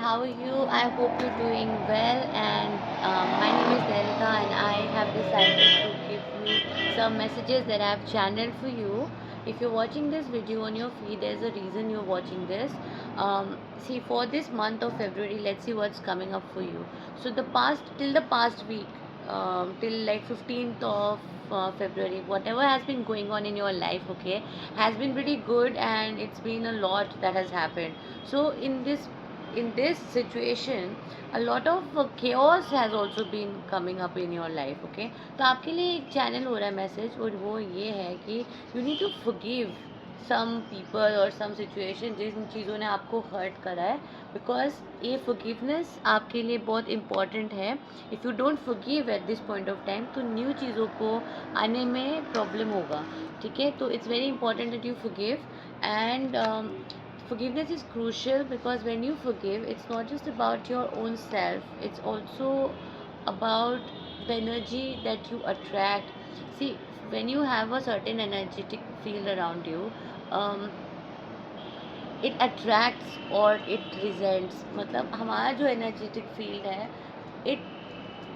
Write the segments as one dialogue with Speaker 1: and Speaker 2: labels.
Speaker 1: how are you? I hope you're doing well. And my name is Nerika, and I have decided to give you some messages that I've channeled for you. If you're watching this video on your feed, there's a reason you're watching this. See, for this month of February, let's see what's coming up for you. So till the past week, till like 15th of February, whatever has been going on in your life, okay, has been pretty good, and it's been a lot that has happened. So in this situation, a lot of chaos has also been coming up in your life, okay. तो आपके लिए एक channel हो रहा है message, और वो ये है कि you need to forgive some people और some situation जिन चीज़ों ने आपको हर्ट करा है, बिकॉज ये forgiveness आपके लिए बहुत important है. If you don't forgive at this point of time, तो न्यू चीज़ों को आने में प्रॉब्लम होगा. ठीक है, तो it's very important that you forgive. And forgiveness is crucial, because when you forgive, it's not just about your own self, it's also about the energy that you attract. See, when you have a certain energetic field around you, um, it attracts or it resents. मतलब हमारा जो energetic field है, it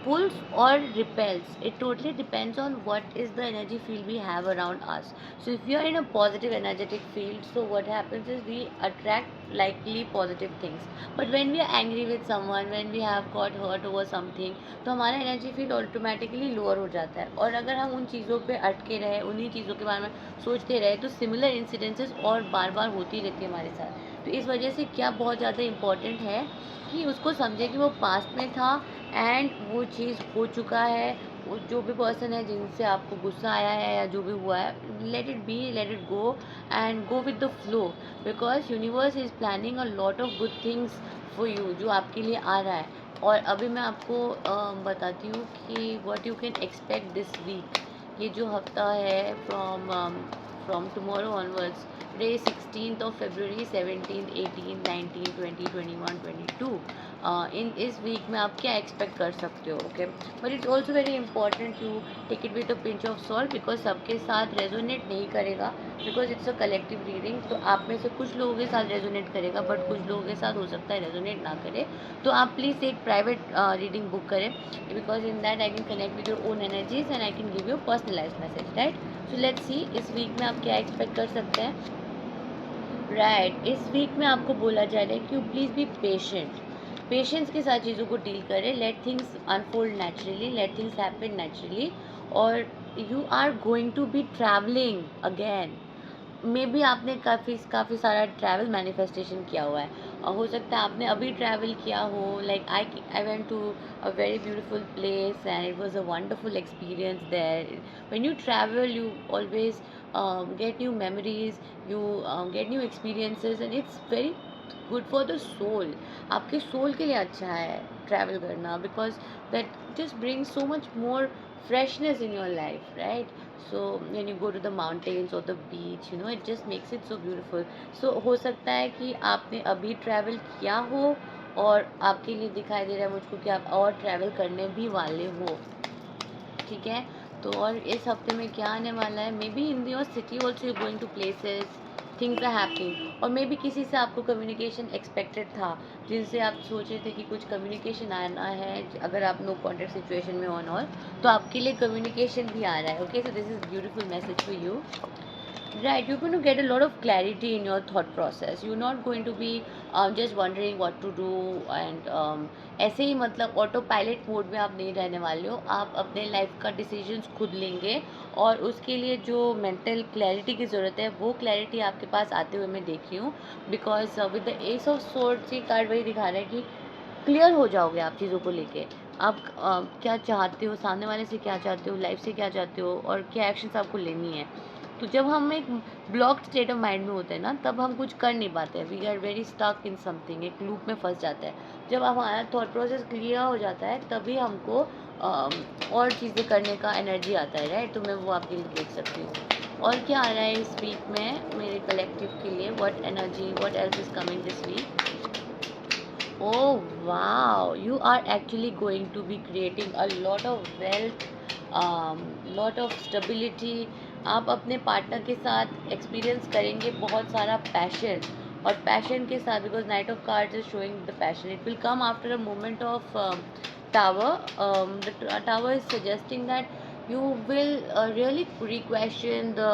Speaker 1: pulls or repels. It totally depends on what is the energy field we have around us. So if we are in a positive energetic field, so what happens is we attract likely positive things. But when we are angry with someone, when we have got hurt over something, तो हमारा energy field automatically lower हो जाता है. और अगर हम उन चीज़ों पे अटके रहे, उन्हीं चीज़ों के बारे में सोचते रहे, तो सिमिलर इंसिडेंसेस और बार बार होती रहती है हमारे साथ. तो इस वजह से क्या बहुत ज़्यादा इम्पॉर्टेंट है कि उसको समझे कि वो पास्ट में था, एंड वो चीज़ हो चुका है. वो जो भी पर्सन है जिनसे आपको गुस्सा आया है या जो भी हुआ है, let it be, let it go, and go with the flow. Because universe is planning a lot of good things for you, जो आपके लिए आ रहा है. और अभी मैं आपको बताती हूँ कि what you can expect this week. ये जो हफ्ता है, from tomorrow onwards, today 16th of February, 17th, 18th, 19th, 20, 21, 22, in इस वीक में आप क्या एक्सपेक्ट कर सकते हो, okay. But it's also very important to take it with a pinch of salt, because सबके साथ रेजोनेट नहीं करेगा, because it's a collective reading. तो आप में से कुछ लोगों के साथ रेजोनेट करेगा, बट कुछ लोगों के साथ हो सकता है रेजोनेट ना करे. तो आप प्लीज़ एक प्राइवेट रीडिंग बुक करें, because in that I can connect with your own energies and I can give you personalise message, right. So let's see इस वीक में आप क्या एक्सपेक्ट कर सकते हैं. राइट, इस वीक में आपको बोला जा रहा है कि प्लीज़ बी पेशेंट. पेशेंस के साथ चीज़ों को डील करें. Let things unfold naturally, let things happen naturally. और you are going to be travelling again. Maybe आपने काफ़ी काफ़ी सारा ट्रैवल मैनिफेस्टेशन किया हुआ है, और हो सकता है आपने अभी ट्रैवल किया हो. Like I went to a very beautiful place and it was a wonderful experience there. When you travel, you always get new memories, you get new experiences, and it's very good for the soul. आपके soul के लिए अच्छा है travel करना, because that just brings so much more freshness in your life, right? So when you go to the mountains or the beach, you know, it just makes it so beautiful. So हो सकता है कि आपने अभी travel किया हो, और आपके लिए दिखाई दे रहा है मुझको कि आप और ट्रैवल करने भी वाले हो. ठीक है, तो और इस हफ्ते में क्या आने वाला है, maybe in your city also you going to places, things are happening. और मे बी किसी से आपको कम्युनिकेशन एक्सपेक्टेड था, जिनसे आप सोच रहे थे कि कुछ कम्युनिकेशन आना है. अगर आप नो कॉन्टेक्ट सिचुएशन में ऑन ऑल, तो आपके लिए कम्युनिकेशन भी आ रहा है, okay. So this is beautiful message for you. Right, you're going to get a lot of clarity in your thought process. You're not going to be just wondering what to do, and ऐसे ही मतलब auto pilot mode में आप नहीं रहने वाले हो. आप अपने लाइफ का डिसीजंस खुद लेंगे, और उसके लिए जो मेंटल क्लैरिटी की ज़रूरत है, वो क्लैरिटी आपके पास आते हुए मैं देख रही हूँ. Because with the S of swords, ये कार्ड वही दिखा रहा है कि क्लियर हो जाओगे आप चीज़ों को लेके. आप क्या चाहते हो, सामने वाले से क्या चाहते हो, लाइफ से क्या चाहते हो, और क्या एक्शंस आपको लेनी है. तो जब हम एक ब्लॉक्ड स्टेट ऑफ माइंड में होते हैं ना, तब हम कुछ कर नहीं पाते हैं. We are very stuck in something, एक लूप में फंस जाता है. जब हमारा थॉट प्रोसेस क्लियर हो जाता है, तभी हमको और चीज़ें करने का एनर्जी आता है, राइट. तो मैं वो आपके लिए देख सकती हूँ. और क्या आ रहा है इस वीक में मेरे कलेक्टिव के लिए, what energy, what else is coming this week. Oh wow, you are actually going to be creating a lot of wealth, lot of stability. आप अपने पार्टनर के साथ एक्सपीरियंस करेंगे बहुत सारा पैशन. और पैशन के साथ, because night of cards is showing the passion, it will come after a moment of tower. The tower is suggesting that you will really re-question the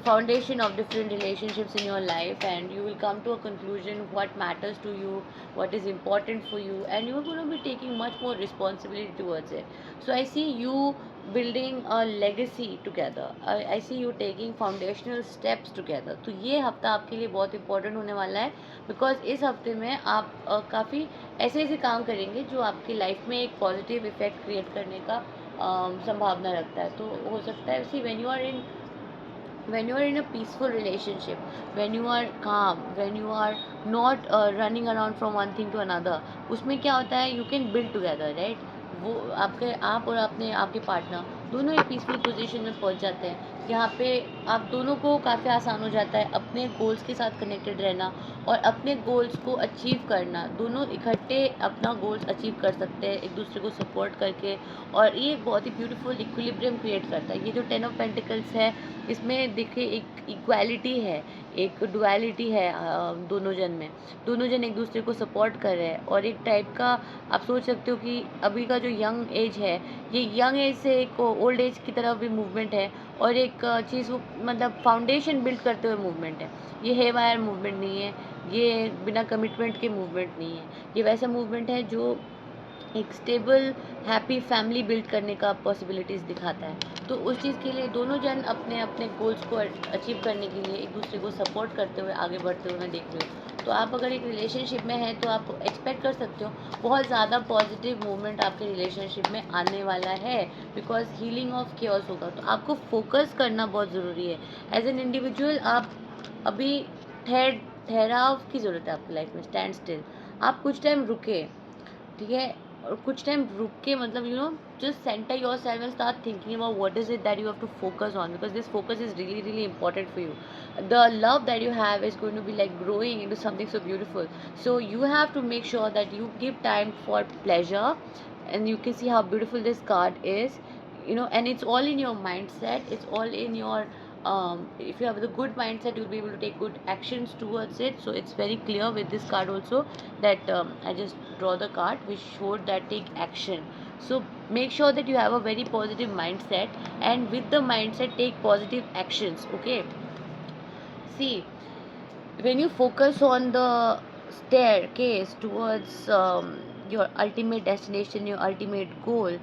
Speaker 1: foundation of different relationships in your life, and you will come to a conclusion what matters to you, what is important for you, and you are going to be taking much more responsibility towards it. So I see you building a legacy together. I see you taking foundational steps together. तो ये हफ्ता आपके लिए बहुत important होने वाला है, because इस हफ्ते में आप काफ़ी ऐसे ऐसे काम करेंगे जो आपकी लाइफ में एक पॉजिटिव इफेक्ट क्रिएट करने का संभावना रखता है. तो हो सकता है सी when you are in a peaceful relationship, when you are calm, when you are not running around from one thing to another, उसमें क्या होता है, you can build together, right? वो आप और अपने आपके पार्टनर दोनों एक पीसफुल पोजीशन में पहुंच जाते हैं, जहाँ पे आप दोनों को काफ़ी आसान हो जाता है अपने गोल्स के साथ कनेक्टेड रहना और अपने गोल्स को अचीव करना. दोनों इकट्ठे अपना गोल्स अचीव कर सकते हैं एक दूसरे को सपोर्ट करके, और ये बहुत ही ब्यूटीफुल इक्विलिब्रियम क्रिएट करता है. ये जो 10 ऑफ पेंटिकल्स है, इसमें देखिए एक इक्वालिटी है, एक डुअलिटी है. दोनों जन में दोनों जन एक दूसरे को सपोर्ट कर रहे हैं, और एक टाइप का आप सोच सकते हो कि अभी का जो यंग एज है, ये यंग एज से एक ओल्ड एज की तरफ भी मूवमेंट है, और एक चीज़ मतलब फाउंडेशन बिल्ड करते हुए मूवमेंट है. ये है वायर मूवमेंट नहीं है, ये बिना कमिटमेंट के मूवमेंट नहीं है. ये वैसा मूवमेंट है जो एक स्टेबल हैप्पी फैमिली बिल्ड करने का पॉसिबिलिटीज़ दिखाता है. तो उस चीज़ के लिए दोनों जन अपने अपने गोल्स को अचीव करने के लिए एक दूसरे को सपोर्ट करते हुए आगे बढ़ते हुए मैं देख रही हूँ. तो आप अगर एक रिलेशनशिप में हैं तो आप एक्सपेक्ट कर सकते हो बहुत ज़्यादा पॉजिटिव मूवमेंट आपके रिलेशनशिप में आने वाला है, बिकॉज हीलिंग ऑफ केओस होगा. तो आपको फोकस करना बहुत ज़रूरी है. एज एन इंडिविजुअल आप अभी ठहराव की ज़रूरत है आपकी लाइफ में. स्टैंड स्टिल, आप कुछ टाइम रुके, ठीक है, और कुछ टाइम रुक के मतलब just center yourself and start thinking about what is it that you have to focus on, because this focus is really really important for you. The love that you have is going to be like growing into something so beautiful, so you have to make sure that you give time for pleasure. And you can see how beautiful this card is, and it's all in your mindset, it's all in your if you have the good mindset, you'll be able to take good actions towards it. So it's very clear with this card also that I just draw the card which showed that take action. So make sure that you have a very positive mindset, and with the mindset take positive actions. Okay, see, when you focus on the staircase towards your ultimate destination, your ultimate goal,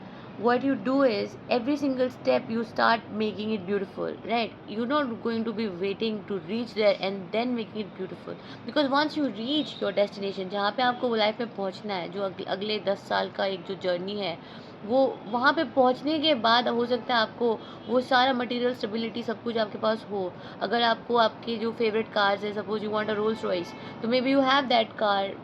Speaker 1: what you do is every single step you start making it beautiful, right? You're not going to be waiting to reach there and then making it beautiful, because once you reach your destination, जहाँ पे आपको life में पहुँचना है, जो अगले 10 साल का एक जो जर्नी है, वो वहाँ पे पहुँचने के बाद हो सकता है आपको वो सारा मटेरियल स्टेबिलिटी सब कुछ आपके पास हो. अगर आपको आपके जो फेवरेट कार्स है, suppose you want a Rolls Royce, तो maybe you have that car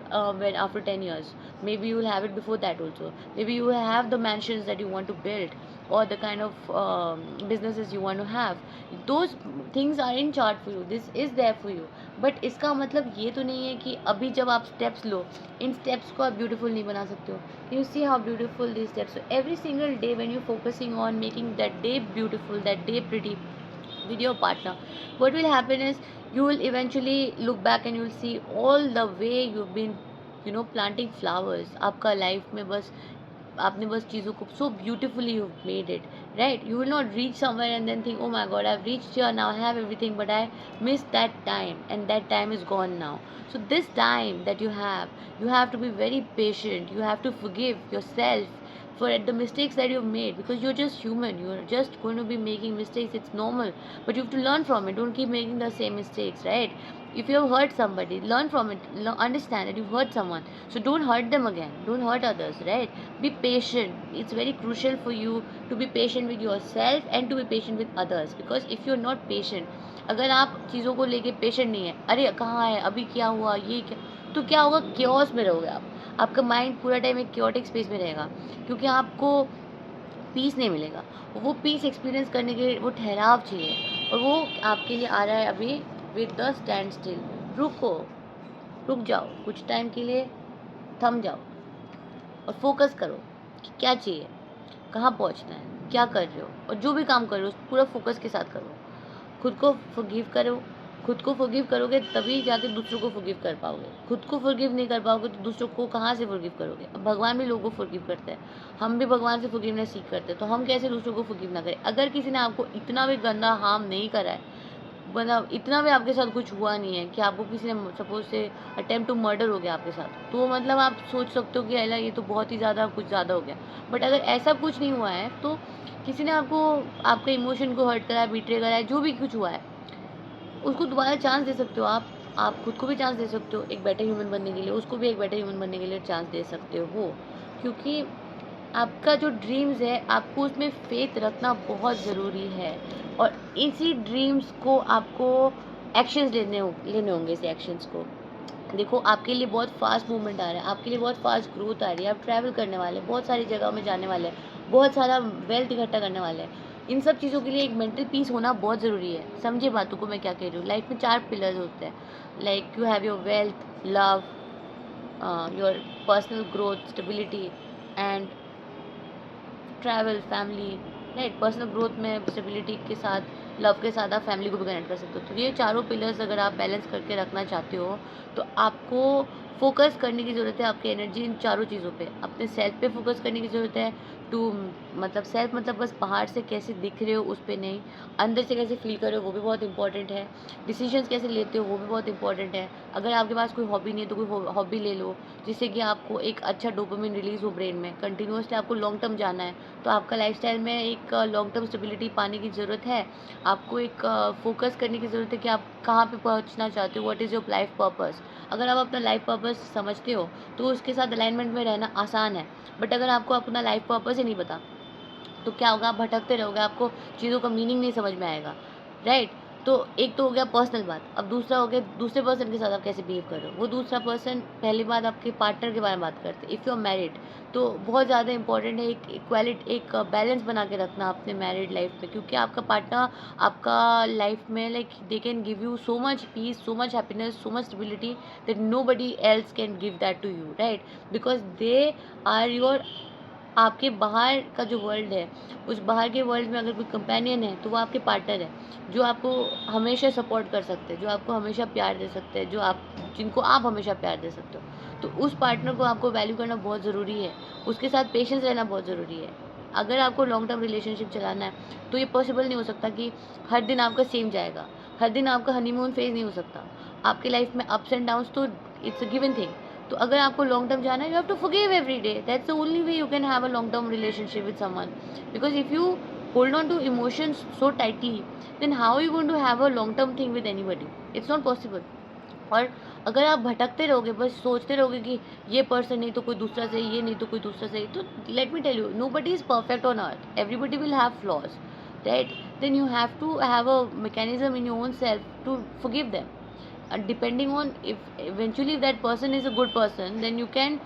Speaker 1: when after 10 years, maybe you will have it before that also, maybe you will have the mansions that you want to build, or the kind of businesses you want to have. Those things are in chart for you, this is there for you. But इसका मतलब ये तो नहीं है कि अभी जब आप स्टेप्स लो, इन स्टेप्स को आप ब्यूटीफुल नहीं बना सकते हो. You see how beautiful this steps. Every single day when you focusing on making that day beautiful, that day pretty with your partner, what will happen is you will eventually look back and you will see all the way you've been planting flowers. आपका life में बस आपने बस चीज़ों को so beautifully you've made it, right? You will not reach somewhere and then think, oh my god, I've reached here, now I have everything, but I missed that time and that time is gone now. So this time that you have to be very patient, you have to forgive yourself for the mistakes that you've made, because you're just human, you're just going to be making mistakes, it's normal, but you have to learn from it. Don't keep making the same mistakes, right? If you have hurt somebody, learn from it, understand that you've hurt someone, so don't hurt them again, don't hurt others, right? Be patient. It's very crucial for you to be patient with yourself and to be patient with others, because if you're not patient, अगर आप चीज़ों को लेके patient नहीं है, अरे कहाँ है, अभी क्या हुआ, ये क्या, तो क्या होगा, क्योस में रहोगे आप. आपका माइंड पूरा टाइम एक क्योटिक स्पेस में रहेगा, क्योंकि आपको पीस नहीं मिलेगा. वो पीस एक्सपीरियंस करने के लिए वो ठहराव चाहिए, और वो आपके लिए आ रहा है अभी विद द स्टैंड स्टिल. रुक जाओ कुछ टाइम के लिए, थम जाओ और फोकस करो कि क्या चाहिए, कहाँ पहुँचना है, क्या कर रहे हो, और जो भी काम कर रहे हो पूरा फोकस के साथ करो. खुद को फॉरगिव करो, खुद को फॉरगिव करोगे तभी जाके दूसरों को फॉरगिव कर पाओगे। खुद को फॉरगिव नहीं कर पाओगे तो दूसरों को कहाँ से फॉरगिव करोगे। अब भगवान भी लोगों को फॉरगिव करते हैं, हम भी भगवान से फॉरगिवनेस सीख करते हैं, तो हम कैसे दूसरों को फॉरगिव ना करें। अगर किसी ने आपको इतना भी गंदा हार्म नहीं करा है, मतलब इतना भी आपके साथ कुछ हुआ नहीं है कि आपको किसी ने सपोज से अटेम्प्ट टू मर्डर हो गया आपके साथ, तो मतलब आप सोच सकते हो कि अला ये तो बहुत ही ज़्यादा कुछ ज़्यादा हो गया। बट अगर ऐसा कुछ नहीं हुआ है, तो किसी ने आपको आपके इमोशन को हर्ट करा है, बिट्रे करा है, जो भी कुछ हुआ है, उसको दोबारा चांस दे सकते हो आप खुद को भी चांस दे सकते हो एक बेटर ह्यूमन बनने के लिए, उसको भी एक बेटर ह्यूमन बनने के लिए चांस दे सकते हो। क्योंकि आपका जो ड्रीम्स है, आपको उसमें फेथ रखना बहुत ज़रूरी है, और इसी ड्रीम्स को आपको एक्शंस लेने होंगे। इस एक्शंस को देखो, आपके लिए बहुत फास्ट मूवमेंट आ रहा है, आपके लिए बहुत फास्ट ग्रोथ आ रही है, आप ट्रैवल करने वाले हैं, बहुत सारी जगहों में जाने वाले हैं, बहुत सारा वेल्थ इकट्ठा करने वाले हैं। इन सब चीज़ों के लिए एक मेंटल पीस होना बहुत ज़रूरी है। समझिए बातों को मैं क्या कह रही हूँ। लाइफ में 4 पिलर्स होते हैं, like you have your wealth, love, your personal growth, stability and travel, family. Right, personal growth में स्टेबिलिटी के साथ, लव के साथ आप फैमिली को भी कनेक्ट कर सकते हो। तो ये चारों पिलर्स अगर आप बैलेंस करके रखना चाहते हो, तो आपको फोकस करने की ज़रूरत है, आपकी एनर्जी इन चारों चीज़ों पे। अपने सेल्फ पे फोकस करने की ज़रूरत है, टू मतलब सेल्फ मतलब बस बाहर से कैसे दिख रहे हो उस पे नहीं, अंदर से कैसे फील कर रहे हो वो भी बहुत इंपॉर्टेंट है। डिसीजंस कैसे लेते हो वो भी बहुत इंपॉर्टेंट है। अगर आपके पास कोई हॉबी नहीं है तो कोई हॉबी ले लो, जिससे कि आपको एक अच्छा डोपामिन रिलीज़ हो ब्रेन में। कंटिन्यूसली आपको लॉन्ग टर्म जाना है, तो आपका लाइफस्टाइल में एक लॉन्ग टर्म स्टेबिलिटी पाने की ज़रूरत है। आपको एक फोकस करने की ज़रूरत है कि आप कहाँ पे पहुँचना चाहते हो, what is your life purpose. अगर आप अपना लाइफ पर्पस समझते हो तो उसके साथ अलाइनमेंट में रहना आसान है। बट अगर आपको अपना लाइफ पर्पस ही नहीं पता, तो क्या होगा, आप भटकते रहोगे, आपको चीज़ों का मीनिंग नहीं समझ में आएगा। राइट, तो एक तो हो गया पर्सनल बात। अब दूसरा हो गया दूसरे पर्सन के साथ आप कैसे बिहेव कर रहे हो। वो दूसरा पर्सन, पहली बात आपके पार्टनर के बारे में बात करते हैं। इफ़ यू आर मैरिड, तो बहुत ज़्यादा इंपॉर्टेंट है एक इक्वालिटी, एक बैलेंस बना के रखना अपने मैरिड लाइफ में। क्योंकि आपका पार्टनर आपका लाइफ में like they can give you so much peace, so much happiness, so much stability that nobody else can give that to you. Right, because they are your, आपके बाहर का जो world है, उस बाहर के वर्ल्ड में अगर कोई कंपेनियन है तो वो आपके पार्टनर है, जो आपको हमेशा सपोर्ट कर सकते हैं, जो आपको हमेशा प्यार दे सकते हैं, जिनको आप हमेशा प्यार दे सकते हो। तो उस पार्टनर को आपको वैल्यू करना बहुत ज़रूरी है, उसके साथ पेशेंस रहना बहुत ज़रूरी है। अगर आपको लॉन्ग टर्म रिलेशनशिप चलाना है तो ये पॉसिबल नहीं हो सकता कि हर दिन आपका सेम जाएगा, हर दिन आपका हनीमून फेज नहीं हो सकता। आपकी लाइफ में अप्स एंड डाउन्स तो इट्स अ गिवन थिंग। तो अगर आपको लॉन्ग टर्म जाना है, you have to forgive every day. That's the only way you can have a long term relationship with someone. Because if you hold on to emotions so tightly, then how you going to have a long term thing with anybody. It's not possible. और अगर आप भटकते रहोगे, बस सोचते रहोगे कि ये पर्सन नहीं तो कोई दूसरा सही, ये नहीं तो कोई दूसरा सही, तो let me tell you, nobody is perfect on earth, everybody will have flaws. Right, then you have to have a mechanism in your own self to forgive them. Depending on if eventually if that person is a good person, then you can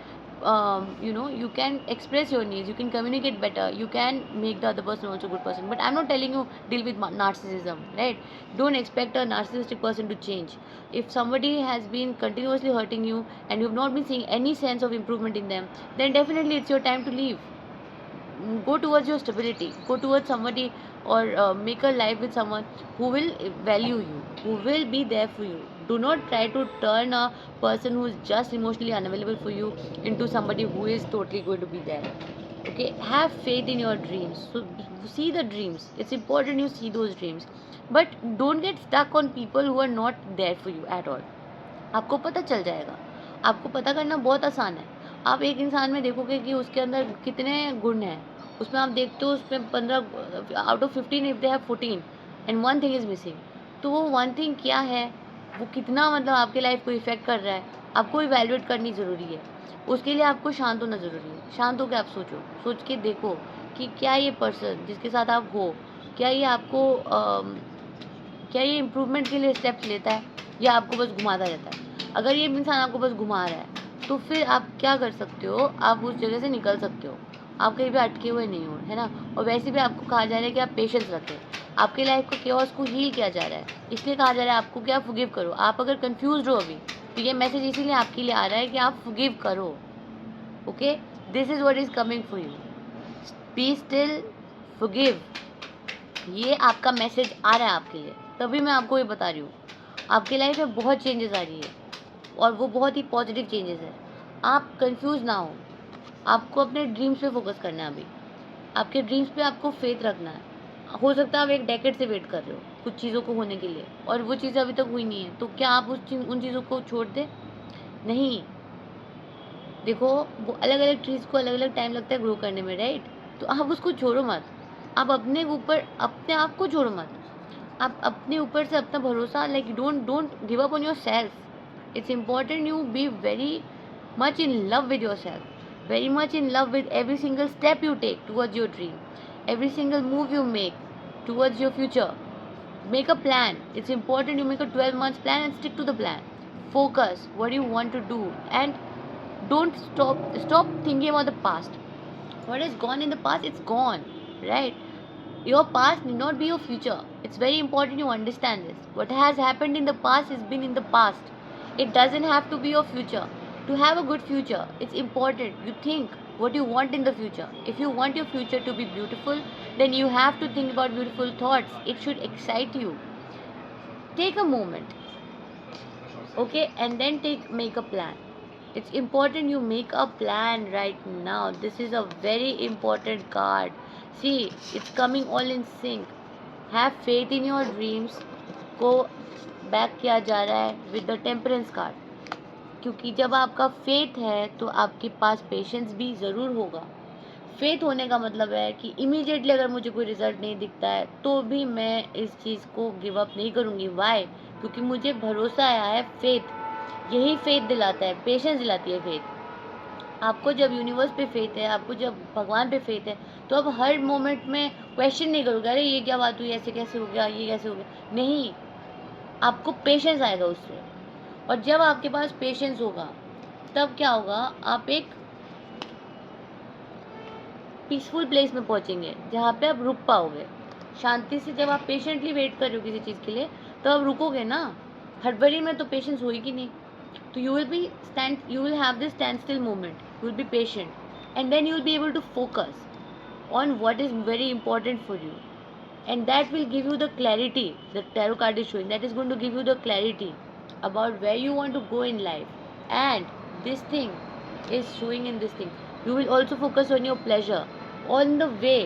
Speaker 1: you can express your needs, you can communicate better, you can make the other person also a good person. But I'm not telling you deal with narcissism. Right, don't expect a narcissistic person to change. If somebody has been continuously hurting you and you've not been seeing any sense of improvement in them, then definitely it's your time to leave. Go towards your stability, go towards somebody, or make a life with someone who will value you, who will be there for you. Do not try to turn a person who is just emotionally unavailable for you into somebody who is totally going to be there. Okay, have faith in your dreams. So see the dreams, it's important you see those dreams, but don't get stuck on people who are not there for you at all. आपको पता चल जाएगा, आपको पता करना बहुत आसान है। आप एक इंसान में देखोगे कि उसके अंदर कितने गुण हैं, उसमें आप देखते हो उसमें 15 out of 15 if they have 14 and one thing is missing. तो वो वन थिंग क्या है, वो कितना मतलब आपके लाइफ को इफ़ेक्ट कर रहा है, आपको इवैल्यूएट करनी ज़रूरी है। उसके लिए आपको शांत होना ज़रूरी है। शांत होकर आप सोचो, सोच के देखो कि क्या ये पर्सन जिसके साथ आप हो, क्या ये आपको क्या ये इम्प्रूवमेंट के लिए स्टेप्स लेता है या आपको बस घुमाता रहता है। अगर ये इंसान आपको बस घुमा रहा है तो फिर आप क्या कर सकते हो, आप उस जगह से निकल सकते हो, आप कहीं भी अटके हुए नहीं हो, है ना। और वैसे भी आपको कहा जा रहा है कि आप पेशेंस रखें, आपके लाइफ को केओस को हील किया जा रहा है, इसलिए कहा जा रहा है आपको कि आप फॉरगिव करो। आप अगर कंफ्यूज हो अभी, तो ये मैसेज इसीलिए आपके लिए आ रहा है कि आप फॉरगिव करो। Okay, this is what is coming for you, be still, forgive. ये आपका मैसेज आ रहा है आपके लिए, तभी मैं आपको ये बता रही हूँ। आपकी लाइफ में बहुत चेंजेस आ रही है और वो बहुत ही पॉजिटिव चेंजेस है। आप कंफ्यूज ना हो, आपको अपने ड्रीम्स पे फोकस करना है अभी। आपके ड्रीम्स पे आपको फेथ रखना है। हो सकता है आप एक डेकेड से वेट कर रहे हो कुछ चीज़ों को होने के लिए और वो चीज़ें अभी तक हुई नहीं है, तो क्या आप उन चीज़ों को छोड़ दें? नहीं। देखो, वो अलग अलग ट्रीज़ को अलग अलग टाइम लगता है ग्रो करने में, राइट? तो आप उसको छोड़ो मत। आप अपने ऊपर अपने आप को छोड़ो मत। आप अपने ऊपर से अपना भरोसा, like don't don't give up on your self. It's important you be very much in love with yourself, very much in love with every single step you take towards your dream, every single move you make towards your future. Make a plan. It's important you make a 12 months plan and stick to the plan. Focus what you want to do and don't stop thinking about the past. What is gone in the past, it's gone, right? Your past need not be your future. It's very important you understand this. What has happened in the past has been in the past. It doesn't have to be your future. To have a good future, it's important you think what you want in the future. If you want your future to be beautiful, then you have to think about beautiful thoughts. It should excite you. Take a moment, okay, and then make a plan. It's important you make a plan right now. This is a very important card. See, it's coming all in sync. Have faith in your dreams को back किया जा रहा है with the temperance card, क्योंकि जब आपका faith है तो आपके पास पेशेंस भी ज़रूर होगा। फेथ होने का मतलब है कि इमीडिएटली अगर मुझे कोई रिजल्ट नहीं दिखता है तो भी मैं इस चीज़ को गिव अप नहीं करूँगी। वाई? क्योंकि मुझे भरोसा आया है। फेथ, यही फेथ दिलाता है, पेशेंस दिलाती है फेथ। आपको जब यूनिवर्स पे फेथ है, आपको जब भगवान पे फेथ है, तो आप हर मोमेंट में क्वेश्चन नहीं करोगे, अरे ये क्या बात हुई, ऐसे कैसे हो गया, ये कैसे हो गया। नहीं, आपको पेशेंस आएगा उससे। और जब आपके पास पेशेंस होगा तब क्या होगा, आप एक पीसफुल प्लेस में पहुंचेंगे जहाँ पे आप रुक पाओगे शांति से। जब आप पेशेंटली वेट कर रहे हो किसी चीज़ के लिए तो आप रुकोगे ना। हड़बड़ी में तो पेशेंस होगी नहीं। तो you will have this standstill moment, you will be patient and then you will be able to focus on what is very important for you, and that will give you the clarity. The tarot card is showing that is going to give you the clarity about where you want to go in life, and this thing is showing in this thing. You will also focus on your pleasure, on the way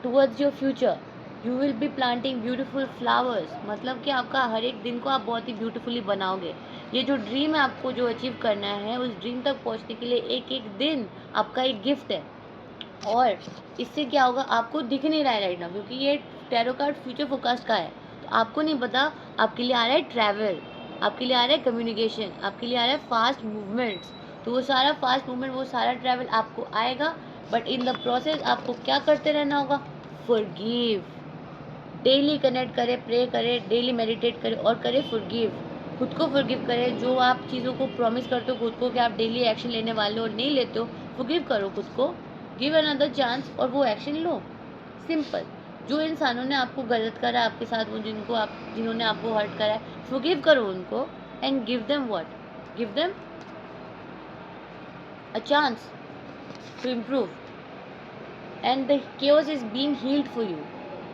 Speaker 1: towards your future. You will be planting beautiful flowers. मतलब कि आपका हर एक दिन को आप बहुत ही beautifully बनाओगे। ये जो ड्रीम है आपको जो अचीव करना है, उस ड्रीम तक पहुंचने के लिए एक एक दिन आपका एक गिफ्ट है। और इससे क्या होगा, आपको दिख नहीं रहा है राइट नाउ, क्योंकि ये टैरो कार्ड फ्यूचर फोरकास्ट का है। तो आपको नहीं पता, आपके लिए आ रहा है ट्रैवल, आपके लिए आ रहा है कम्युनिकेशन, आपके लिए आ रहा है फास्ट मूवमेंट्स। तो वो सारा फास्ट मूवमेंट, वो सारा ट्रैवल आपको आएगा, बट इन द प्रोसेस आपको क्या करते रहना होगा, फॉरगिव। डेली कनेक्ट करें, प्रे करें, डेली मेडिटेट करें और करें फॉरगिव। खुद को फॉरगिव करें। जो आप चीज़ों को प्रॉमिस करते हो खुद को कि आप डेली एक्शन लेने वाले हो और नहीं लेते हो, फॉरगिव करो खुद को, गिव अनदर चांस और वो एक्शन लो। सिंपल। जो इंसानों ने आपको गलत करा आपके साथ, वो जिन्होंने आपको हर्ट करा है, फॉरगिव करो उनको and give them what, give them a chance to improve and the chaos is being healed for you.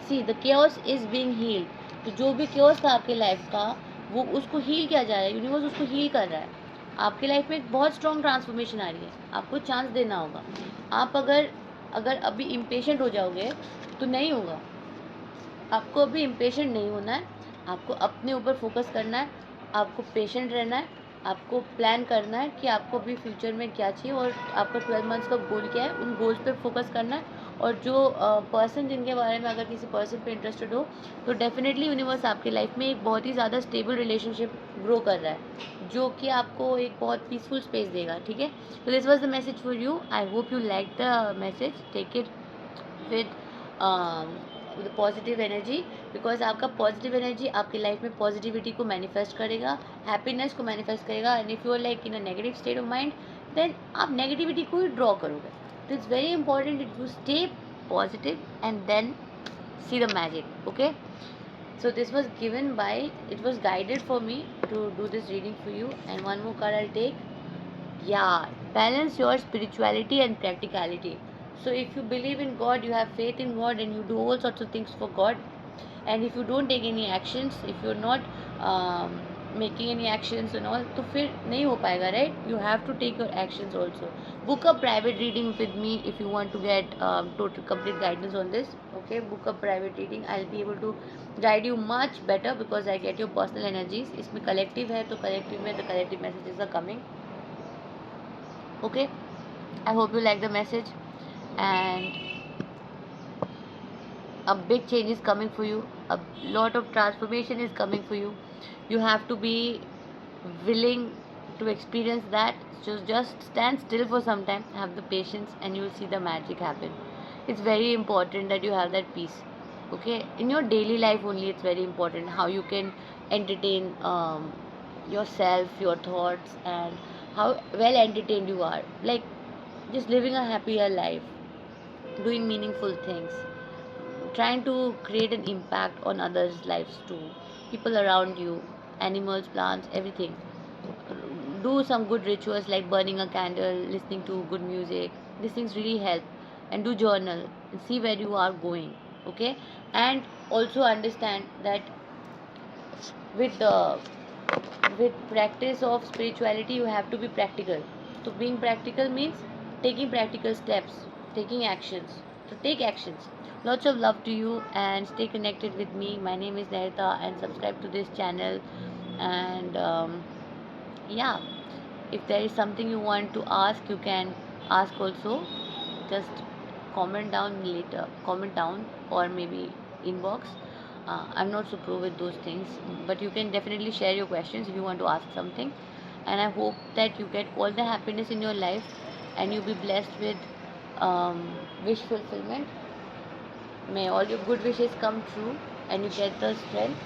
Speaker 1: See, the chaos is being healed. तो जो भी chaos था आपके लाइफ का, वो उसको हील किया जा रहा है, यूनिवर्स उसको हील कर रहा है। आपकी लाइफ में एक बहुत स्ट्रॉन्ग ट्रांसफॉर्मेशन आ रही है, आपको चांस देना होगा। आप अगर अगर अभी इम्पेशेंट हो जाओगे तो नहीं होगा। आपको अभी इम्पेशेंट नहीं होना है, आपको अपने ऊपर फोकस करना है, आपको पेशेंट रहना है, आपको प्लान करना है कि आपको अभी फ्यूचर में क्या चाहिए और आपका 12 मंथ्स का गोल क्या है, उन गोल्स पे फोकस करना है। और जो पर्सन जिनके बारे में, अगर किसी पर्सन पे इंटरेस्टेड हो, तो डेफिनेटली यूनिवर्स आपकी लाइफ में एक बहुत ही ज़्यादा स्टेबल रिलेशनशिप ग्रो कर रहा है, जो कि आपको एक बहुत पीसफुल स्पेस देगा। ठीक है, तो this was the message for you. I hope you like the message. Take it with positive energy, because आपका पॉजिटिव एनर्जी आपकी लाइफ में पॉजिटिविटी को मैनिफेस्ट करेगा, हैप्पीनेस को मैनिफेस्ट करेगा। And if you are like in a negative state of mind, then आप negativity को ही ड्रॉ करोगे। तो it's very important that you stay positive and then see the magic. Okay, so this was given by, it was guided for me to do this reading for you. And one more card I'll take. Yeah, balance your spirituality and practicality. So if you believe in God, you have faith in God, and you do all sorts of things for God, and if you don't take any actions, if you're not making any actions and all, तो फिर नहीं हो पाएगा, right? You have to take your actions also. Book a private reading with me if you want to get total complete guidance on this. Okay, book a private reading. I'll be able to guide you much better because I get your personal energies. इसमें collective है तो collective में the collective messages are coming. Okay, I hope you like the message, and a big change is coming for you. A lot of transformation is coming for you. You have to be willing to experience that. So just stand still for some time, have the patience, and you will see the magic happen. It's very important that you have that peace. Okay, in your daily life only, it's very important how you can entertain yourself, your thoughts, and how well entertained you are. Like just living a happier life, doing meaningful things, trying to create an impact on others' lives too, people around you, animals, plants, everything. Do some good rituals like burning a candle, listening to good music. These things really help. And do journal and see where you are going. Okay, and also understand that with the with practice of spirituality you have to be practical. So being practical means taking practical steps, taking actions. So take actions. Lots of love to you and stay connected with me. My name is Nerita and subscribe to this channel. And yeah, if there is something you want to ask, you can ask also. Just comment down later, comment down, or maybe inbox. I'm not so pro with those things, but you can definitely share your questions if you want to ask something. And I hope that you get all the happiness in your life and you be blessed with wish fulfillment. May all your good wishes come true and you get the strength.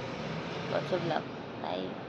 Speaker 1: Lots of love. Bye.